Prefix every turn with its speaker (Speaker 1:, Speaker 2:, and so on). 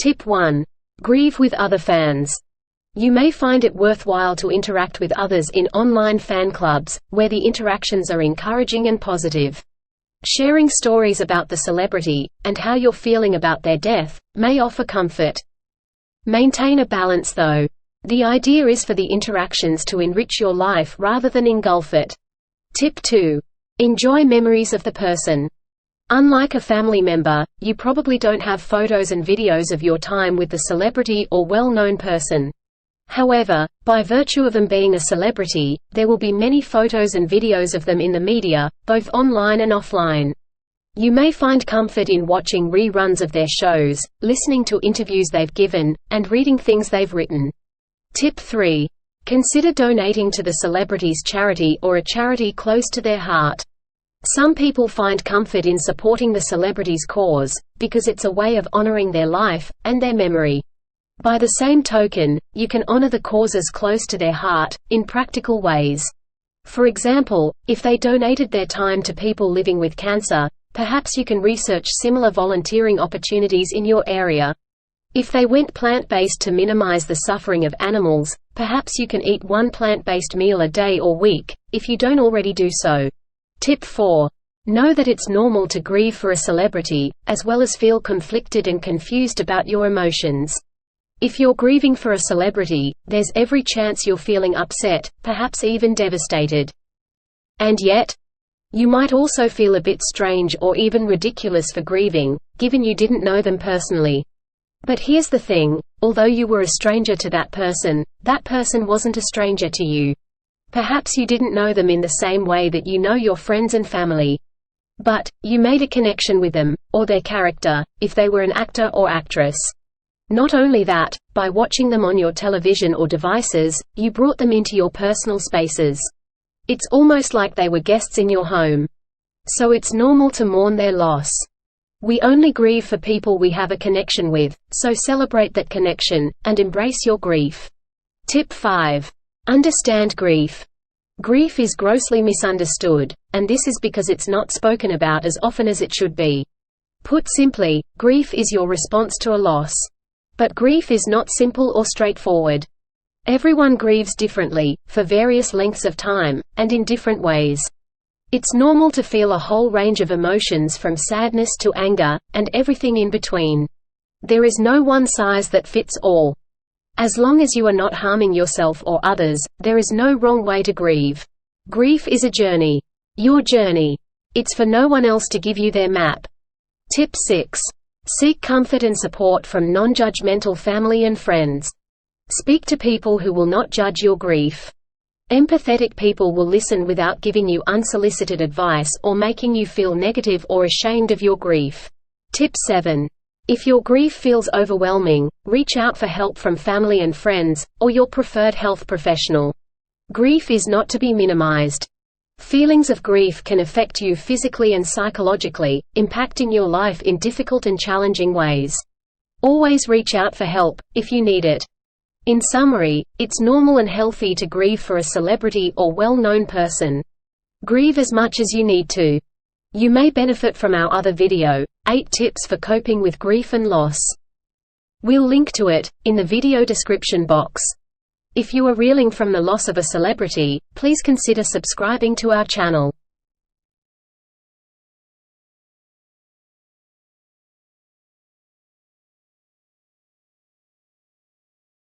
Speaker 1: Tip 1. Grieve with other fans. You may find it worthwhile to interact with others in online fan clubs, where the interactions are encouraging and positive. Sharing stories about the celebrity, and how you're feeling about their death, may offer comfort. Maintain a balance though. The idea is for the interactions to enrich your life rather than engulf it. Tip 2. Enjoy memories of the person. Unlike a family member, you probably don't have photos and videos of your time with the celebrity or well-known person. However, by virtue of them being a celebrity, there will be many photos and videos of them in the media, both online and offline. You may find comfort in watching reruns of their shows, listening to interviews they've given, and reading things they've written. Tip 3. Consider donating to the celebrity's charity or a charity close to their heart. Some people find comfort in supporting the celebrity's cause, because it's a way of honoring their life, and their memory. By the same token, you can honor the causes close to their heart, in practical ways. For example, if they donated their time to people living with cancer, perhaps you can research similar volunteering opportunities in your area. If they went plant-based to minimize the suffering of animals, perhaps you can eat one plant-based meal a day or week, if you don't already do so. Tip 4. Know that it's normal to grieve for a celebrity, as well as feel conflicted and confused about your emotions. If you're grieving for a celebrity, there's every chance you're feeling upset, perhaps even devastated. And yet, you might also feel a bit strange or even ridiculous for grieving, given you didn't know them personally. But here's the thing, although you were a stranger to that person wasn't a stranger to you. Perhaps you didn't know them in the same way that you know your friends and family. But, you made a connection with them, or their character, if they were an actor or actress. Not only that, by watching them on your television or devices, you brought them into your personal spaces. It's almost like they were guests in your home. So it's normal to mourn their loss. We only grieve for people we have a connection with, so celebrate that connection, and embrace your grief. Tip 5. Understand grief. Grief is grossly misunderstood, and this is because it's not spoken about as often as it should be. Put simply, grief is your response to a loss. But grief is not simple or straightforward. Everyone grieves differently, for various lengths of time, and in different ways. It's normal to feel a whole range of emotions from sadness to anger, and everything in between. There is no one size that fits all. As long as you are not harming yourself or others, there is no wrong way to grieve. Grief is a journey. Your journey. It's for no one else to give you their map. Tip 6. Seek comfort and support from non-judgmental family and friends. Speak to people who will not judge your grief. Empathetic people will listen without giving you unsolicited advice or making you feel negative or ashamed of your grief. Tip 7. If your grief feels overwhelming, reach out for help from family and friends, or your preferred health professional. Grief is not to be minimized. Feelings of grief can affect you physically and psychologically, impacting your life in difficult and challenging ways. Always reach out for help, if you need it. In summary, it's normal and healthy to grieve for a celebrity or well-known person. Grieve as much as you need to. You may benefit from our other video, 8 Tips for Coping with Grief and Loss. We'll link to it, in the video description box. If you are reeling from the loss of a celebrity, please consider subscribing to our channel.